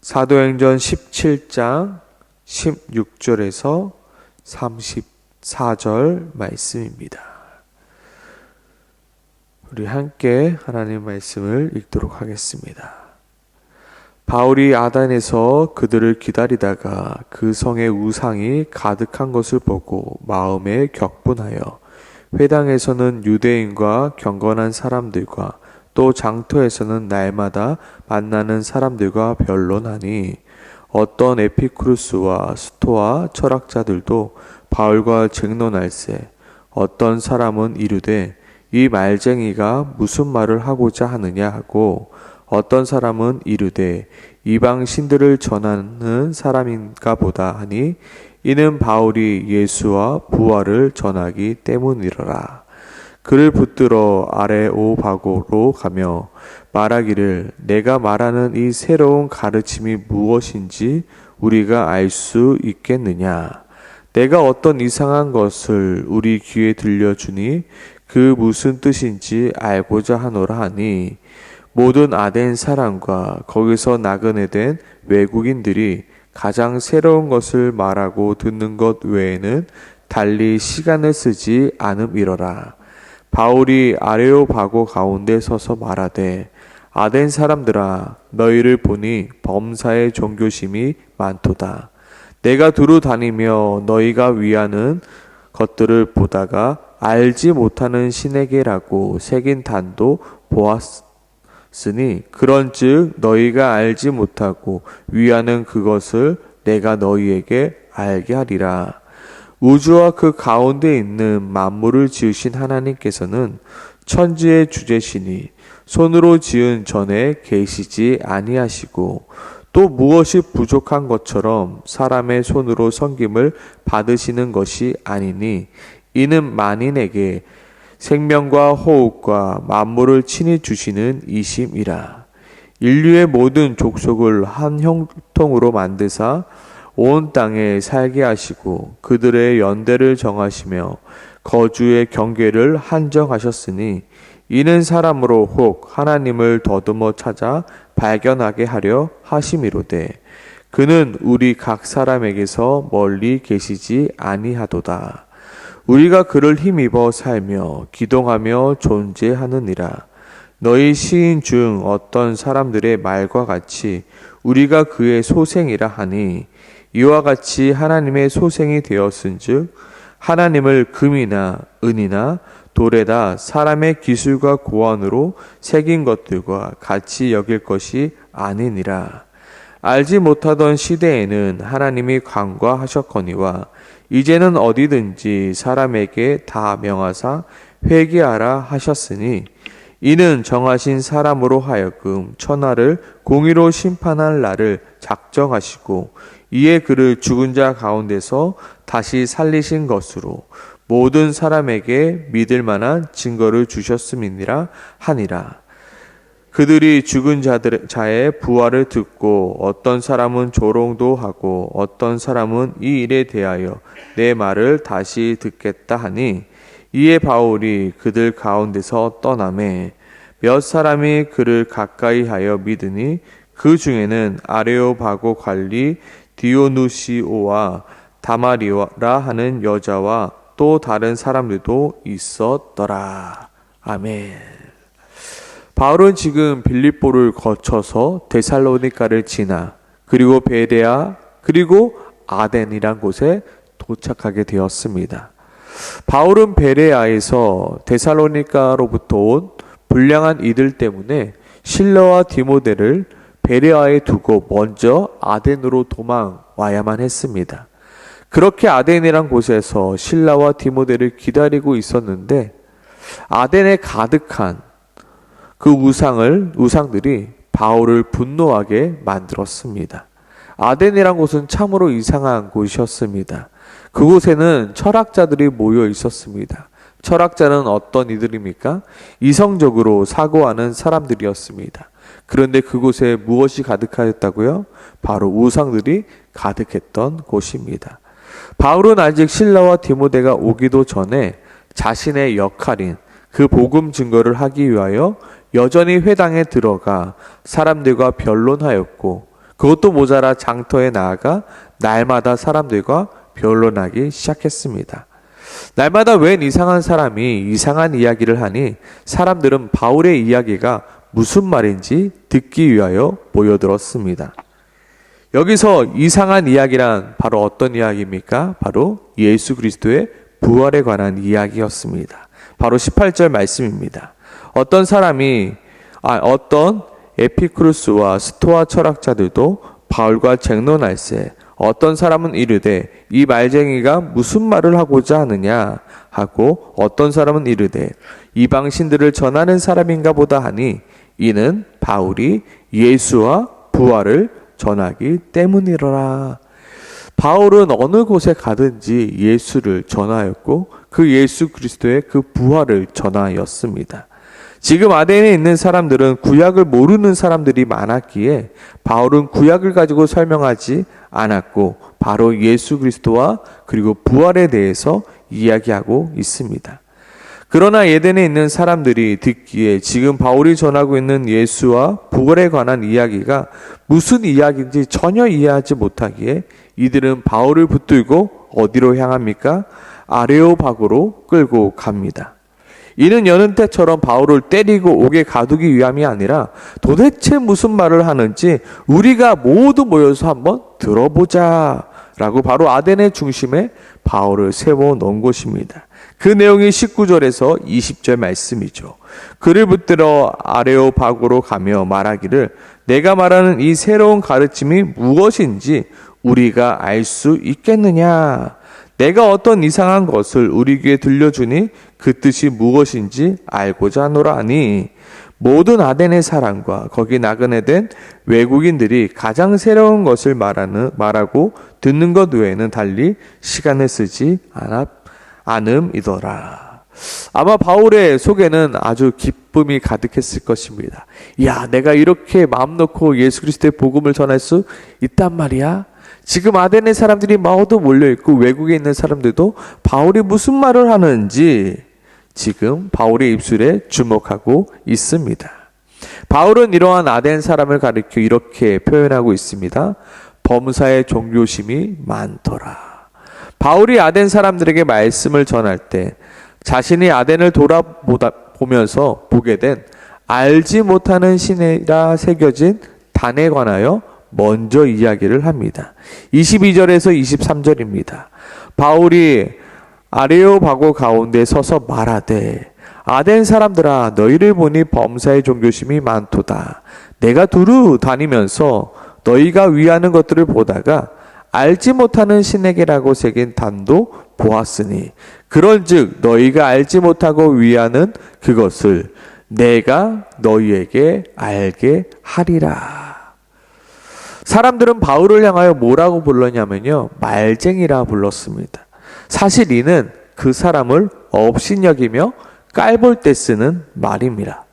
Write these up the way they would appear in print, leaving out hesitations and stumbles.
사도행전 17장 16절에서 34절 말씀입니다. 우리 함께 하나님 말씀을 읽도록 하겠습니다. 바울이 아덴에서 그들을 기다리다가 그 성의 우상이 가득한 것을 보고 마음에 격분하여 회당에서는 유대인과 경건한 사람들과 또 장터에서는 날마다 만나는 사람들과 변론하니 어떤 에피쿠루스와 스토아 철학자들도 바울과 쟁론할세 어떤 사람은 이르되 이 말쟁이가 무슨 말을 하고자 하느냐 하고 어떤 사람은 이르되 이방 신들을 전하는 사람인가 보다 하니 이는 바울이 예수와 부활을 전하기 때문이러라. 그를 붙들어 아레오바고로 가며 말하기를 내가 말하는 이 새로운 가르침이 무엇인지 우리가 알 수 있겠느냐. 내가 어떤 이상한 것을 우리 귀에 들려주니 그 무슨 뜻인지 알고자 하노라 하니 모든 아덴 사람과 거기서 나그네 된 외국인들이 가장 새로운 것을 말하고 듣는 것 외에는 달리 시간을 쓰지 않음이러라. 바울이 아레오바고 가운데 서서 말하되 아덴 사람들아 너희를 보니 범사의 종교심이 많도다. 내가 두루 다니며 너희가 위하는 것들을 보다가 알지 못하는 신에게라고 새긴 단도 보았으니 그런즉 너희가 알지 못하고 위하는 그것을 내가 너희에게 알게 하리라. 우주와 그 가운데 있는 만물을 지으신 하나님께서는 천지의 주제시니 손으로 지은 전에 계시지 아니하시고 또 무엇이 부족한 것처럼 사람의 손으로 섬김을 받으시는 것이 아니니 이는 만인에게 생명과 호흡과 만물을 친히 주시는 이심이라. 인류의 모든 족속을 한 형통으로 만드사 온 땅에 살게 하시고 그들의 연대를 정하시며 거주의 경계를 한정하셨으니 이는 사람으로 혹 하나님을 더듬어 찾아 발견하게 하려 하심이로되 그는 우리 각 사람에게서 멀리 계시지 아니하도다. 우리가 그를 힘입어 살며 기동하며 존재하느니라. 너희 시인 중 어떤 사람들의 말과 같이 우리가 그의 소생이라 하니 이와 같이 하나님의 소생이 되었은즉 하나님을 금이나 은이나 돌에다 사람의 기술과 고안으로 새긴 것들과 같이 여길 것이 아니니라. 알지 못하던 시대에는 하나님이 간과하셨거니와 이제는 어디든지 사람에게 다 명하사 회개하라 하셨으니 이는 정하신 사람으로 하여금 천하를 공의로 심판할 날을 작정하시고 이에 그를 죽은 자 가운데서 다시 살리신 것으로 모든 사람에게 믿을 만한 증거를 주셨음이니라 하니라. 그들이 죽은 자의 부활을 듣고 어떤 사람은 조롱도 하고 어떤 사람은 이 일에 대하여 내 말을 다시 듣겠다 하니 이에 바울이 그들 가운데서 떠나매 몇 사람이 그를 가까이 하여 믿으니 그 중에는 아레오바고 관리 디오누시오와 다마리라 하는 여자와 또 다른 사람들도 있었더라. 아멘. 바울은 지금 빌립보를 거쳐서 데살로니가를 지나 그리고 베레아 그리고 아덴이란 곳에 도착하게 되었습니다. 바울은 베레아에서 데살로니가로부터 온 불량한 이들 때문에 실라와 디모데를 베레아에 두고 먼저 아덴으로 도망와야만 했습니다. 그렇게 아덴이란 곳에서 실라와 디모데를 기다리고 있었는데 아덴에 가득한 그 우상들이 바울을 분노하게 만들었습니다. 아덴이란 곳은 참으로 이상한 곳이었습니다. 그곳에는 철학자들이 모여 있었습니다. 철학자는 어떤 이들입니까? 이성적으로 사고하는 사람들이었습니다. 그런데 그곳에 무엇이 가득하였다고요? 바로 우상들이 가득했던 곳입니다. 바울은 아직 실라와 디모데가 오기도 전에 자신의 역할인 그 복음 증거를 하기 위하여 여전히 회당에 들어가 사람들과 변론하였고 그것도 모자라 장터에 나아가 날마다 사람들과 변론하기 시작했습니다. 날마다 웬 이상한 사람이 이상한 이야기를 하니 사람들은 바울의 이야기가 무슨 말인지 듣기 위하여 모여들었습니다. 여기서 이상한 이야기란 바로 어떤 이야기입니까? 바로 예수 그리스도의 부활에 관한 이야기였습니다. 바로 18절 말씀입니다. 어떤 에피쿠루스와 스토아 철학자들도 바울과 쟁론할세 어떤 사람은 이르되 이 말쟁이가 무슨 말을 하고자 하느냐 하고 어떤 사람은 이르되 이방신들을 전하는 사람인가 보다 하니 이는 바울이 예수와 부활을 전하기 때문이로라. 바울은 어느 곳에 가든지 예수를 전하였고 그 예수 그리스도의 그 부활을 전하였습니다. 지금 아덴에 있는 사람들은 구약을 모르는 사람들이 많았기에 바울은 구약을 가지고 설명하지 않았고 바로 예수 그리스도와 그리고 부활에 대해서 이야기하고 있습니다. 그러나 에덴에 있는 사람들이 듣기에 지금 바울이 전하고 있는 예수와 부활에 관한 이야기가 무슨 이야기인지 전혀 이해하지 못하기에 이들은 바울을 붙들고 어디로 향합니까? 아레오바고로 끌고 갑니다. 이는 여느 때처럼 바울을 때리고 옥에 가두기 위함이 아니라 도대체 무슨 말을 하는지 우리가 모두 모여서 한번 들어보자 라고 바로 아덴의 중심에 바울을 세워놓은 곳입니다. 그 내용이 19절에서 20절 말씀이죠. 그를 붙들어 아레오바고로 가며 말하기를 내가 말하는 이 새로운 가르침이 무엇인지 우리가 알 수 있겠느냐. 내가 어떤 이상한 것을 우리 귀에 들려주니 그 뜻이 무엇인지 알고자 하노라 하니 모든 아덴의 사람과 거기 나그네 된 외국인들이 가장 새로운 것을 말하고 듣는 것 외에는 달리 시간을 쓰지 않음이더라. 아마 바울의 속에는 아주 기쁨이 가득했을 것입니다. 야, 내가 이렇게 마음 놓고 예수 그리스도의 복음을 전할 수 있단 말이야. 지금 아덴의 사람들이 모두 몰려있고 외국에 있는 사람들도 바울이 무슨 말을 하는지 지금 바울의 입술에 주목하고 있습니다. 바울은 이러한 아덴 사람을 가리켜 이렇게 표현하고 있습니다. 범사의 종교심이 많더라. 바울이 아덴 사람들에게 말씀을 전할 때 자신이 아덴을 돌아보면서 보게 된 알지 못하는 신이라 새겨진 단에 관하여 먼저 이야기를 합니다. 22절에서 23절입니다. 바울이 아레오바고 가운데 서서 말하되 아덴 사람들아 너희를 보니 범사의 종교심이 많도다. 내가 두루 다니면서 너희가 위하는 것들을 보다가 알지 못하는 신에게라고 새긴 단도 보았으니 그런즉 너희가 알지 못하고 위하는 그것을 내가 너희에게 알게 하리라. 사람들은 바울을 향하여 뭐라고 불렀냐면요, 말쟁이라 불렀습니다. 사실 이는 그 사람을 업신여기며 깔볼 때 쓰는 말입니다.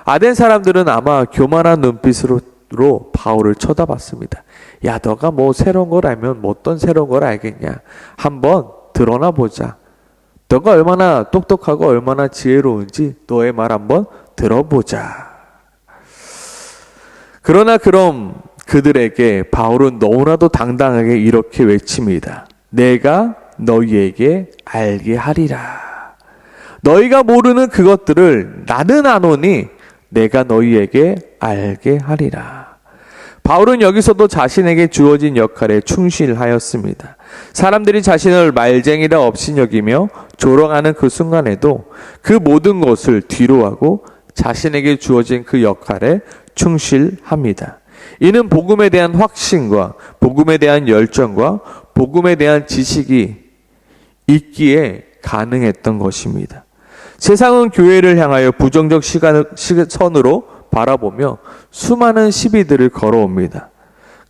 아덴 사람들은 아마 교만한 눈빛으로 바울을 쳐다봤습니다. 야, 너가 뭐 새로운 걸 알면 뭐 어떤 새로운 걸 알겠냐. 한번 드러나 보자. 너가 얼마나 똑똑하고 얼마나 지혜로운지 너의 말 한번 들어보자. 그러나 그럼 그들에게 바울은 너무나도 당당하게 이렇게 외칩니다. 내가 너희에게 알게 하리라. 너희가 모르는 그것들을 나는 아노니 내가 너희에게 알게 하리라. 바울은 여기서도 자신에게 주어진 역할에 충실하였습니다. 사람들이 자신을 말쟁이라 업신여기며 조롱하는 그 순간에도 그 모든 것을 뒤로하고 자신에게 주어진 그 역할에 충실합니다. 이는 복음에 대한 확신과 복음에 대한 열정과 복음에 대한 지식이 있기에 가능했던 것입니다. 세상은 교회를 향하여 부정적 시선으로 바라보며 수많은 시비들을 걸어옵니다.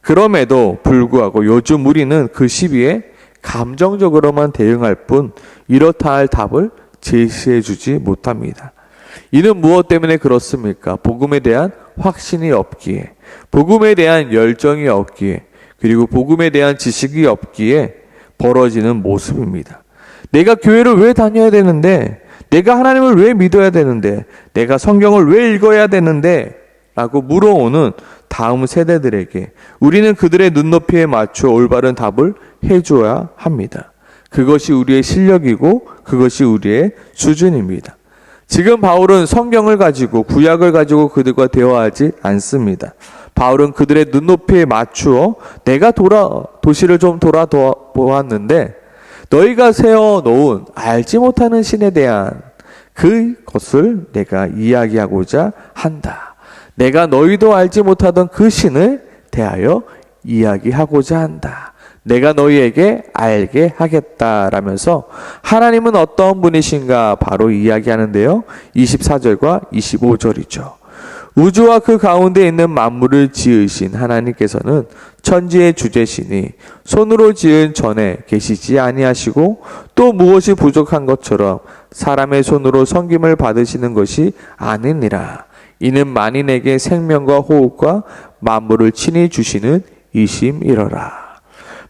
그럼에도 불구하고 요즘 우리는 그 시비에 감정적으로만 대응할 뿐 이렇다 할 답을 제시해 주지 못합니다. 이는 무엇 때문에 그렇습니까? 복음에 대한 확신이 없기에, 복음에 대한 열정이 없기에, 그리고 복음에 대한 지식이 없기에 벌어지는 모습입니다. 내가 교회를 왜 다녀야 되는데, 내가 하나님을 왜 믿어야 되는데, 내가 성경을 왜 읽어야 되는데 라고 물어오는 다음 세대들에게 우리는 그들의 눈높이에 맞춰 올바른 답을 해줘야 합니다. 그것이 우리의 실력이고 그것이 우리의 수준입니다. 지금 바울은 성경을 가지고 구약을 가지고 그들과 대화하지 않습니다. 바울은 그들의 눈높이에 맞추어 내가 도시를 좀 돌아보았는데 너희가 세워놓은 알지 못하는 신에 대한 그것을 내가 이야기하고자 한다. 내가 너희도 알지 못하던 그 신을 대하여 이야기하고자 한다. 내가 너희에게 알게 하겠다라면서 하나님은 어떤 분이신가 바로 이야기하는데요. 24절과 25절이죠. 우주와 그 가운데 있는 만물을 지으신 하나님께서는 천지의 주제시니 손으로 지은 전에 계시지 아니하시고 또 무엇이 부족한 것처럼 사람의 손으로 섬김을 받으시는 것이 아니니라. 이는 만인에게 생명과 호흡과 만물을 친히 주시는 이심이러라.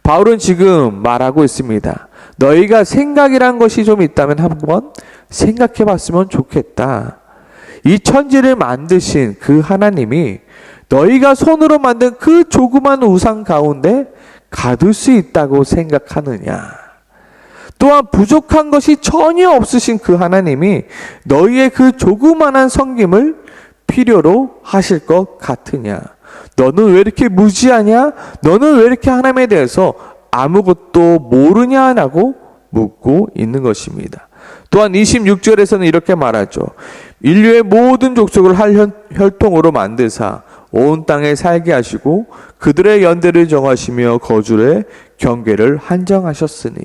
바울은 지금 말하고 있습니다. 너희가 생각이란 것이 좀 있다면 한번 생각해 봤으면 좋겠다. 이 천지를 만드신 그 하나님이 너희가 손으로 만든 그 조그만 우상 가운데 가둘 수 있다고 생각하느냐. 또한 부족한 것이 전혀 없으신 그 하나님이 너희의 그 조그만한 섬김을 필요로 하실 것 같으냐. 너는 왜 이렇게 무지하냐? 너는 왜 이렇게 하나님에 대해서 아무것도 모르냐라고 묻고 있는 것입니다. 또한 26절에서는 이렇게 말하죠. 인류의 모든 족속을 혈통으로 만드사 온 땅에 살게 하시고 그들의 연대를 정하시며 거주의 경계를 한정하셨으니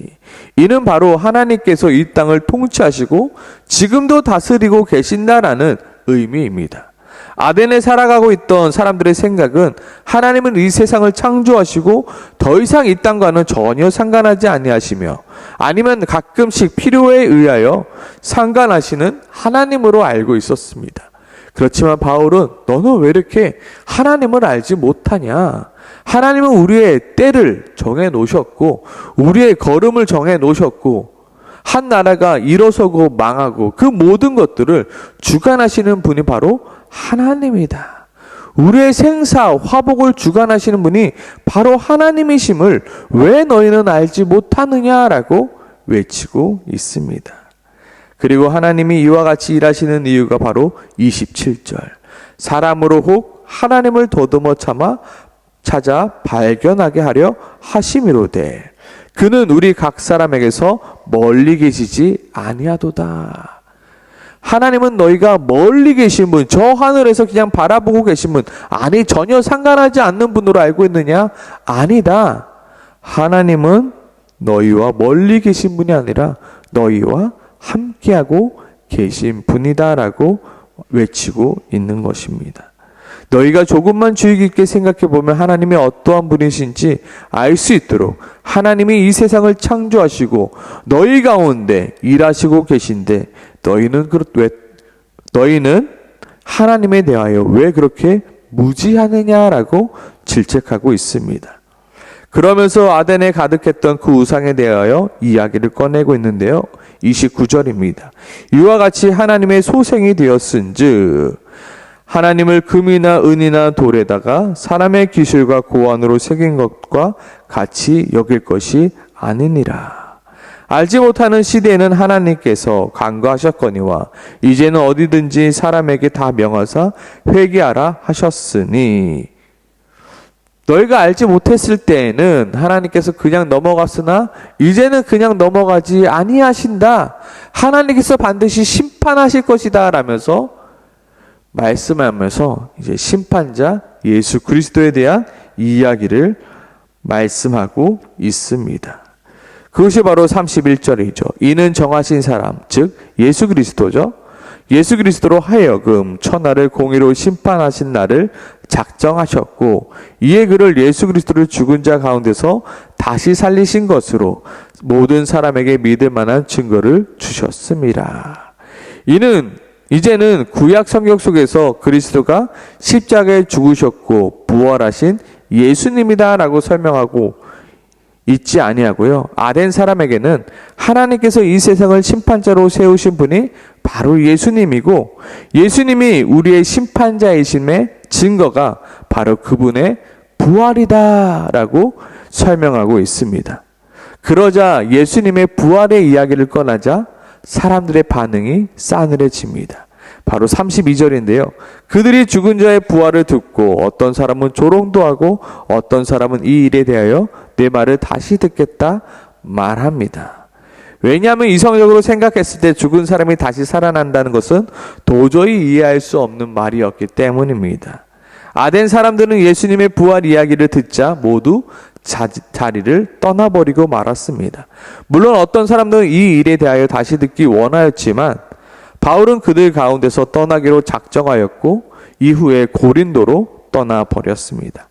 이는 바로 하나님께서 이 땅을 통치하시고 지금도 다스리고 계신다라는 의미입니다. 아덴에 살아가고 있던 사람들의 생각은 하나님은 이 세상을 창조하시고 더 이상 이 땅과는 전혀 상관하지 아니하시며 아니면 가끔씩 필요에 의하여 상관하시는 하나님으로 알고 있었습니다. 그렇지만 바울은 너는 왜 이렇게 하나님을 알지 못하냐? 하나님은 우리의 때를 정해 놓으셨고 우리의 걸음을 정해 놓으셨고 한 나라가 일어서고 망하고 그 모든 것들을 주관하시는 분이 바로 하나님이다. 우리의 생사, 화복을 주관하시는 분이 바로 하나님이심을 왜 너희는 알지 못하느냐라고 외치고 있습니다. 그리고 하나님이 이와 같이 일하시는 이유가 바로 27절. 사람으로 혹 하나님을 더듬어 찾아 발견하게 하려 하심이로되 그는 우리 각 사람에게서 멀리 계시지 아니하도다. 하나님은 너희가 멀리 계신 분, 저 하늘에서 그냥 바라보고 계신 분, 아니 전혀 상관하지 않는 분으로 알고 있느냐? 아니다. 하나님은 너희와 멀리 계신 분이 아니라 너희와 함께하고 계신 분이다라고 외치고 있는 것입니다. 너희가 조금만 주의 깊게 생각해 보면 하나님이 어떠한 분이신지 알 수 있도록 하나님이 이 세상을 창조하시고 너희 가운데 일하시고 계신데 너희는 하나님에 대하여 왜 그렇게 무지하느냐라고 질책하고 있습니다. 그러면서 아덴에 가득했던 그 우상에 대하여 이야기를 꺼내고 있는데요. 29절입니다. 이와 같이 하나님의 소생이 되었은즉 하나님을 금이나 은이나 돌에다가 사람의 기술과 고안으로 새긴 것과 같이 여길 것이 아니니라. 알지 못하는 시대에는 하나님께서 간과하셨거니와 이제는 어디든지 사람에게 다 명하사 회개하라 하셨으니 너희가 알지 못했을 때에는 하나님께서 그냥 넘어갔으나 이제는 그냥 넘어가지 아니하신다. 하나님께서 반드시 심판하실 것이다 라면서 말씀하면서 이제 심판자 예수 그리스도에 대한 이야기를 말씀하고 있습니다. 그것이 바로 31절이죠. 이는 정하신 사람, 즉 예수 그리스도죠. 예수 그리스도로 하여금 천하를 공의로 심판하신 날을 작정하셨고 이에 그를 예수 그리스도를 죽은 자 가운데서 다시 살리신 것으로 모든 사람에게 믿을 만한 증거를 주셨습니다. 이제는 구약 성경 속에서 그리스도가 십자가에 죽으셨고 부활하신 예수님이다라고 설명하고 있지 아니하고요. 아덴 사람에게는 하나님께서 이 세상을 심판자로 세우신 분이 바로 예수님이고 예수님이 우리의 심판자이심에 증거가 바로 그분의 부활이다라고 설명하고 있습니다. 그러자 예수님의 부활의 이야기를 꺼내자 사람들의 반응이 싸늘해집니다. 바로 32절인데요. 그들이 죽은 자의 부활을 듣고 어떤 사람은 조롱도 하고 어떤 사람은 이 일에 대하여 내 말을 다시 듣겠다 말합니다. 왜냐하면 이성적으로 생각했을 때 죽은 사람이 다시 살아난다는 것은 도저히 이해할 수 없는 말이었기 때문입니다. 아덴 사람들은 예수님의 부활 이야기를 듣자 모두 자리를 떠나버리고 말았습니다. 물론 어떤 사람들은 이 일에 대하여 다시 듣기 원하였지만 바울은 그들 가운데서 떠나기로 작정하였고 이후에 고린도로 떠나버렸습니다.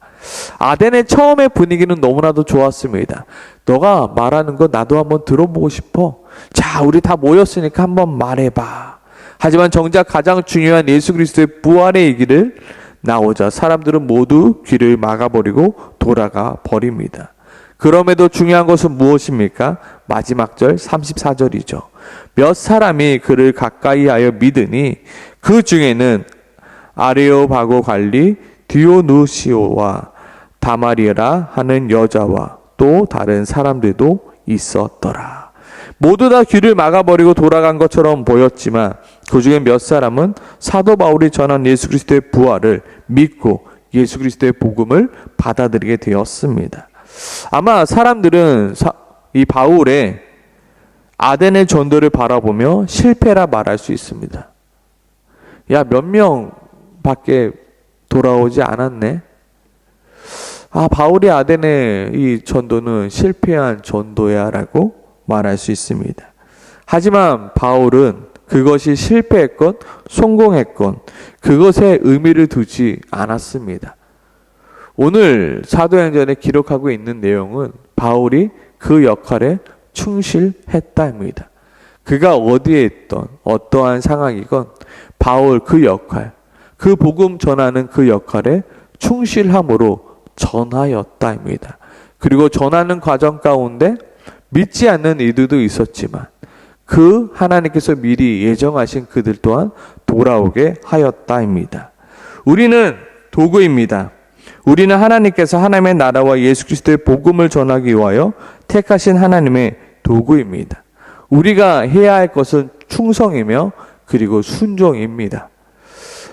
아덴의 처음의 분위기는 너무나도 좋았습니다. 너가 말하는 거 나도 한번 들어보고 싶어. 자, 우리 다 모였으니까 한번 말해봐. 하지만 정작 가장 중요한 예수 그리스도의 부활의 얘기를 나오자 사람들은 모두 귀를 막아버리고 돌아가 버립니다. 그럼에도 중요한 것은 무엇입니까? 마지막 절 34절이죠. 몇 사람이 그를 가까이 하여 믿으니 그 중에는 아레오바고 관리 디오누시오와 다마리라 하는 여자와 또 다른 사람들도 있었더라. 모두 다 귀를 막아버리고 돌아간 것처럼 보였지만 그 중에 몇 사람은 사도 바울이 전한 예수 그리스도의 부활을 믿고 예수 그리스도의 복음을 받아들이게 되었습니다. 아마 사람들은 이 바울의 아덴의 전도를 바라보며 실패라 말할 수 있습니다. 야, 몇 명밖에 돌아오지 않았네. 바울이 아덴의 이 전도는 실패한 전도야 라고 말할 수 있습니다. 하지만 바울은 그것이 실패했건 성공했건 그것에 의미를 두지 않았습니다. 오늘 사도행전에 기록하고 있는 내용은 바울이 그 역할에 충실했다입니다. 그가 어디에 있던 어떠한 상황이건 바울 그 역할, 그 복음 전하는 그 역할에 충실함으로 전하였다입니다. 그리고 전하는 과정 가운데 믿지 않는 이들도 있었지만 그 하나님께서 미리 예정하신 그들 또한 돌아오게 하였다입니다. 우리는 도구입니다. 우리는 하나님께서 하나님의 나라와 예수 그리스도의 복음을 전하기 위하여 택하신 하나님의 도구입니다. 우리가 해야 할 것은 충성이며 그리고 순종입니다.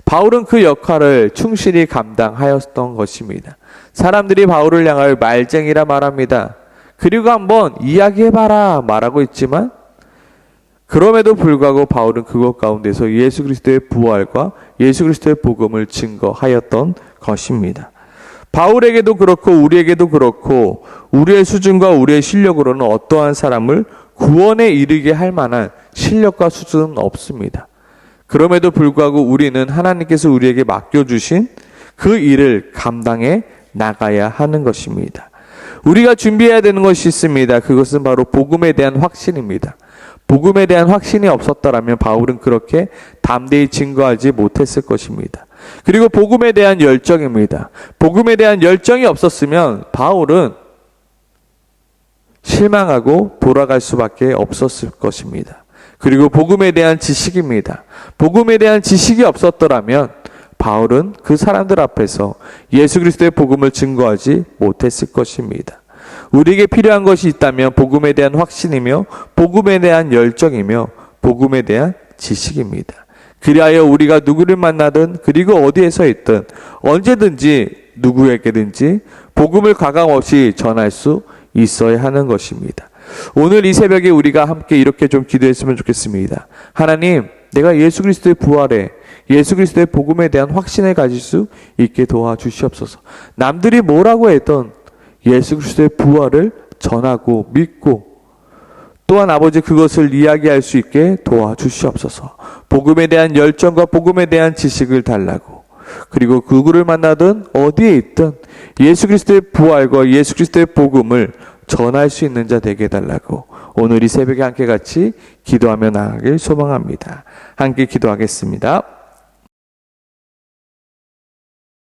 바울은 그 역할을 충실히 감당하였던 것입니다. 사람들이 바울을 향하여 말쟁이라 말합니다. 그리고 한번 이야기해봐라 말하고 있지만 그럼에도 불구하고 바울은 그것 가운데서 예수 그리스도의 부활과 예수 그리스도의 복음을 증거하였던 것입니다. 바울에게도 그렇고 우리에게도 그렇고 우리의 수준과 우리의 실력으로는 어떠한 사람을 구원에 이르게 할 만한 실력과 수준은 없습니다. 그럼에도 불구하고 우리는 하나님께서 우리에게 맡겨주신 그 일을 감당해 나가야 하는 것입니다. 우리가 준비해야 되는 것이 있습니다. 그것은 바로 복음에 대한 확신입니다. 복음에 대한 확신이 없었더라면 바울은 그렇게 담대히 증거하지 못했을 것입니다. 그리고 복음에 대한 열정입니다. 복음에 대한 열정이 없었으면 바울은 실망하고 돌아갈 수밖에 없었을 것입니다. 그리고 복음에 대한 지식입니다. 복음에 대한 지식이 없었더라면 바울은 그 사람들 앞에서 예수 그리스도의 복음을 증거하지 못했을 것입니다. 우리에게 필요한 것이 있다면 복음에 대한 확신이며 복음에 대한 열정이며 복음에 대한 지식입니다. 그리하여 우리가 누구를 만나든 그리고 어디에서 있든 언제든지 누구에게든지 복음을 가감없이 전할 수 있어야 하는 것입니다. 오늘 이 새벽에 우리가 함께 이렇게 좀 기도했으면 좋겠습니다. 하나님, 내가 예수 그리스도의 부활에 예수 그리스도의 복음에 대한 확신을 가질 수 있게 도와주시옵소서. 남들이 뭐라고 했던 예수 그리스도의 부활을 전하고 믿고 또한 아버지 그것을 이야기할 수 있게 도와주시옵소서. 복음에 대한 열정과 복음에 대한 지식을 달라고 그리고 누구를 만나든 어디에 있든 예수 그리스도의 부활과 예수 그리스도의 복음을 전할 수 있는 자 되게 해달라고 오늘 이 새벽에 함께 같이 기도하며 나가길 소망합니다. 함께 기도하겠습니다.